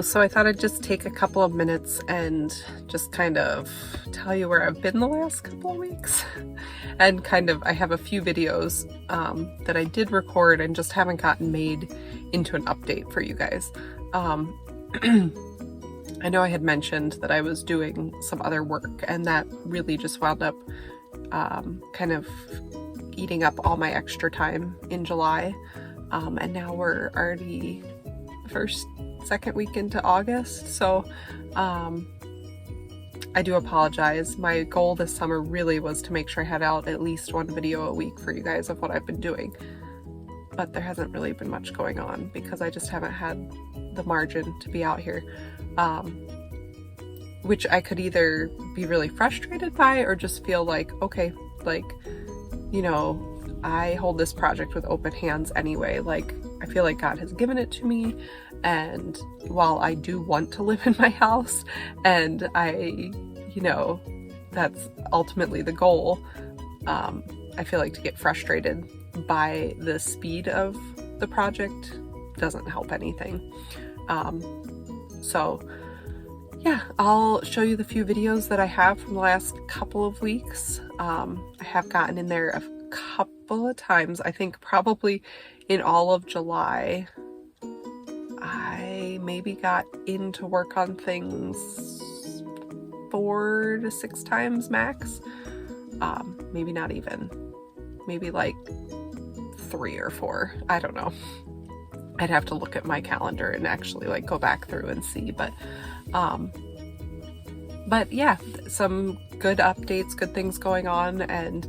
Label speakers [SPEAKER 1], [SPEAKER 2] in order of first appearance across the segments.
[SPEAKER 1] So I thought I'd just take a couple of minutes and just kind of tell you where I've been the last couple of weeks. And kind of, I have a few videos that I did record and just haven't gotten made into an update for you guys. I know I had mentioned that I was doing some other work, and that really just wound up kind of eating up all my extra time in July. And now we're already second week into August, so I do apologize. My goal this summer really was to make sure I had out at least one video a week for you guys of what I've been doing, but there hasn't really been much going on because I just haven't had the margin to be out here, which I could either be really frustrated by or just feel like, okay, like, you know, I hold this project with open hands anyway. Like, I feel like God has given it to me, and while I do want to live in my house, and you know, that's ultimately the goal, I feel like to get frustrated by the speed of the project doesn't help anything. So yeah, I'll show you the few videos that I have from the last couple of weeks. I have gotten in there a couple of times. I think probably in all of July, I maybe got into work on things 4 to 6 times max. Maybe not even, maybe like 3 or 4. I don't know. I'd have to look at my calendar and actually like go back through and see, but yeah, some good updates, good things going on, and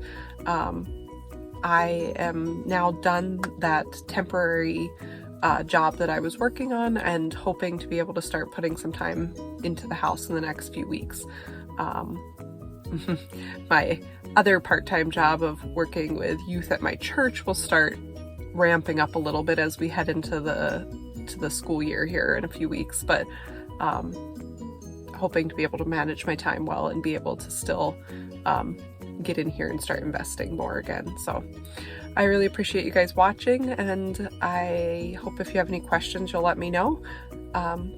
[SPEAKER 1] I am now done that temporary job that I was working on and hoping to be able to start putting some time into the house in the next few weeks. My other part-time job of working with youth at my church will start ramping up a little bit as we head into the school year here in a few weeks, but hoping to be able to manage my time well and be able to still get in here and start investing more again. So I really appreciate you guys watching, and I hope if you have any questions you'll let me know,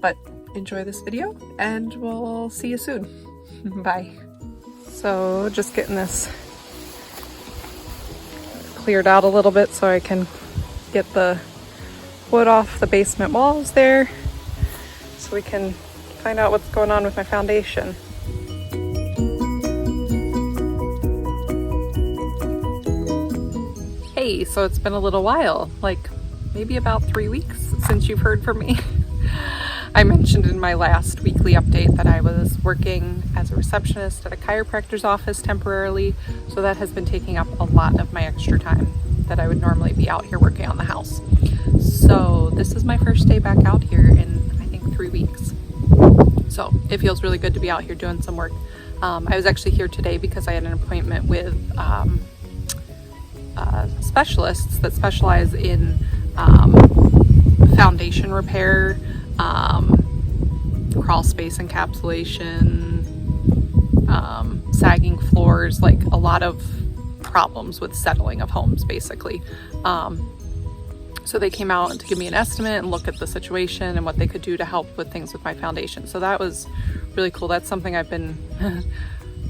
[SPEAKER 1] but enjoy this video and we'll see you soon. Bye. So just getting this cleared out a little bit so I can get the wood off the basement walls there so we can find out what's going on with my foundation. Hey, so it's been a little while, like maybe about 3 weeks since you've heard from me. I mentioned in my last weekly update that I was working as a receptionist at a chiropractor's office temporarily, so that has been taking up a lot of my extra time that I would normally be out here working on the house. So this is my first day back out here in, I think, 3 weeks. So it feels really good to be out here doing some work. I was actually here today because I had an appointment with specialists that specialize in foundation repair, crawl space encapsulation, sagging floors, like a lot of problems with settling of homes basically. So they came out to give me an estimate and look at the situation and what they could do to help with things with my foundation. So that was really cool. That's something I've been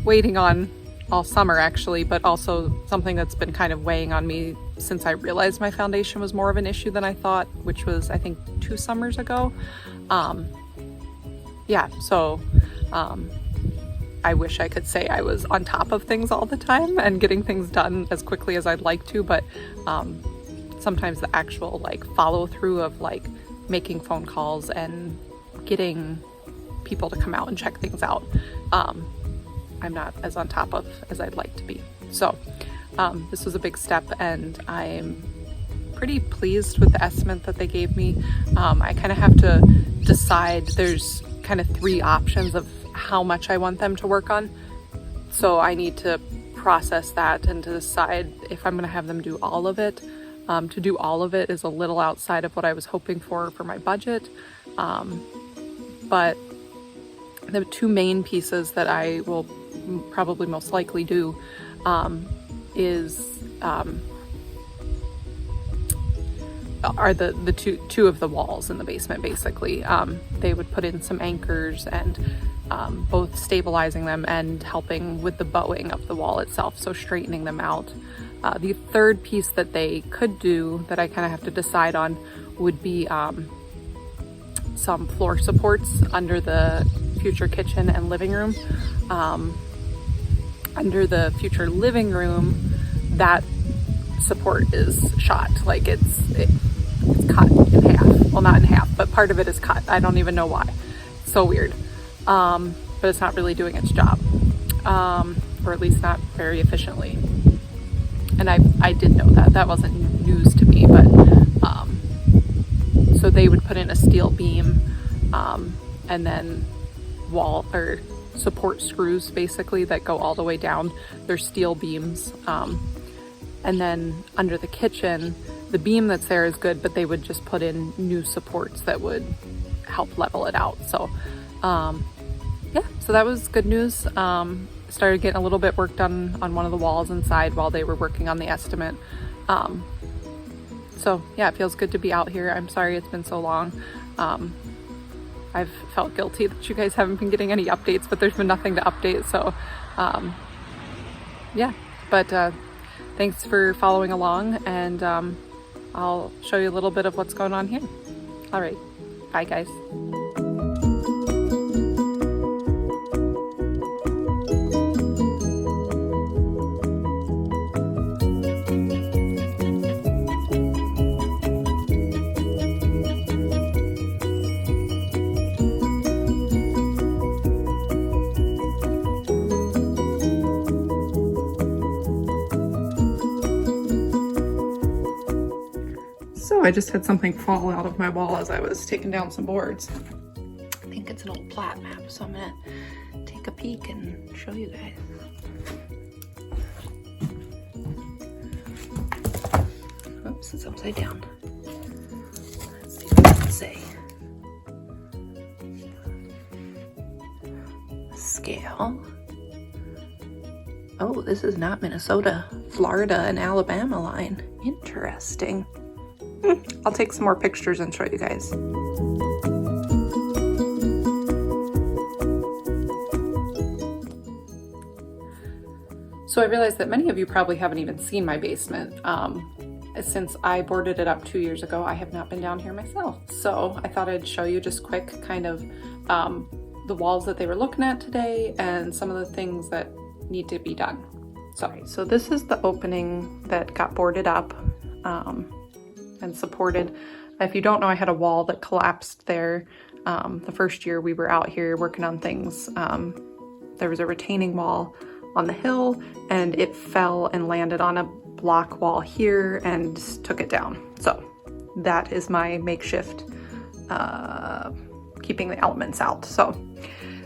[SPEAKER 1] waiting on all summer actually, but also something that's been kind of weighing on me since I realized my foundation was more of an issue than I thought, which was I think 2 summers ago. Yeah, so I wish I could say I was on top of things all the time and getting things done as quickly as I'd like to, but sometimes the actual like follow through of like making phone calls and getting people to come out and check things out, I'm not as on top of as I'd like to be. So this was a big step, and I'm pretty pleased with the estimate that they gave me. I kind of have to decide, there's kind of 3 options of how much I want them to work on. So I need to process that and to decide if I'm going to have them do all of it. To do all of it is a little outside of what I was hoping for my budget. But the 2 main pieces that I will probably most likely do are the two of the walls in the basement, basically. They would put in some anchors and both stabilizing them and helping with the bowing of the wall itself, so straightening them out. The third piece that they could do that I kind of have to decide on would be some floor supports under the future kitchen and living room. Under the future living room, that support is shot, like it's cut in half. Well, not in half, but part of it is cut. I don't even know why. It's so weird. But it's not really doing its job, or at least not very efficiently. And I did know that. That wasn't news to me, but so they would put in a steel beam and then wall or support screws basically that go all the way down. They're steel beams. And then under the kitchen, the beam that's there is good, but they would just put in new supports that would help level it out. So yeah, so that was good news. Started getting a little bit work done on one of the walls inside while they were working on the estimate. So yeah, it feels good to be out here. I'm sorry it's been so long. I've felt guilty that you guys haven't been getting any updates, but there's been nothing to update. So yeah, but thanks for following along, and I'll show you a little bit of what's going on here. All right, bye guys. So I just had something fall out of my wall as I was taking down some boards. I think it's an old plat map, so I'm gonna take a peek and show you guys. Oops, it's upside down. Let's see what it can say. Scale. Oh, this is not Minnesota, Florida and Alabama line. Interesting. I'll take some more pictures and show you guys. So I realized that many of you probably haven't even seen my basement. Since I boarded it up 2 years ago, I have not been down here myself. So I thought I'd show you just quick kind of the walls that they were looking at today and some of the things that need to be done. So this is the opening that got boarded up and supported. If you don't know, I had a wall that collapsed there the first year we were out here working on things. There was a retaining wall on the hill and it fell and landed on a block wall here and took it down. So that is my makeshift keeping the elements out. So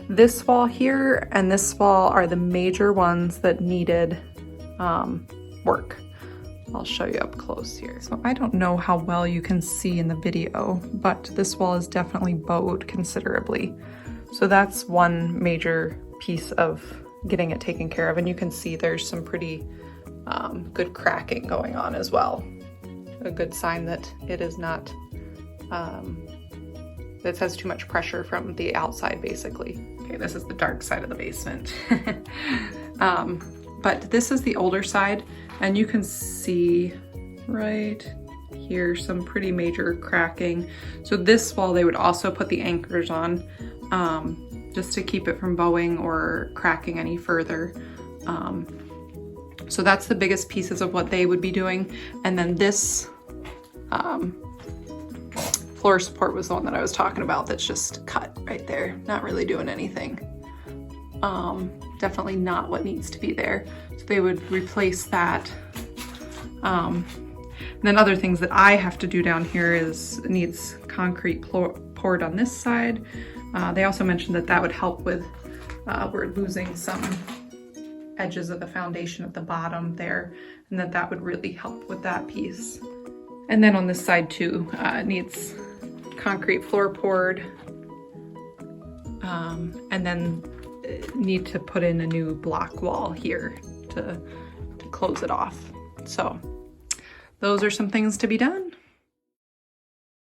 [SPEAKER 1] this wall here and this wall are the major ones that needed work. I'll show you up close here. So I don't know how well you can see in the video, but this wall is definitely bowed considerably. So that's one major piece of getting it taken care of. And you can see there's some pretty good cracking going on as well. A good sign that it is not, that has too much pressure from the outside basically. Okay, this is the dark side of the basement. But this is the older side, and you can see right here some pretty major cracking. So this wall they would also put the anchors on just to keep it from bowing or cracking any further. So that's the biggest pieces of what they would be doing. And then this floor support was the one that I was talking about that's just cut right there, not really doing anything. Definitely not what needs to be there. So they would replace that. And then other things that I have to do down here is needs concrete poured on this side. They also mentioned that that would help with, we're losing some edges of the foundation at the bottom there, and that would really help with that piece. And then on this side too, it needs concrete floor poured, and then need to put in a new block wall here to close it off. So those are some things to be done.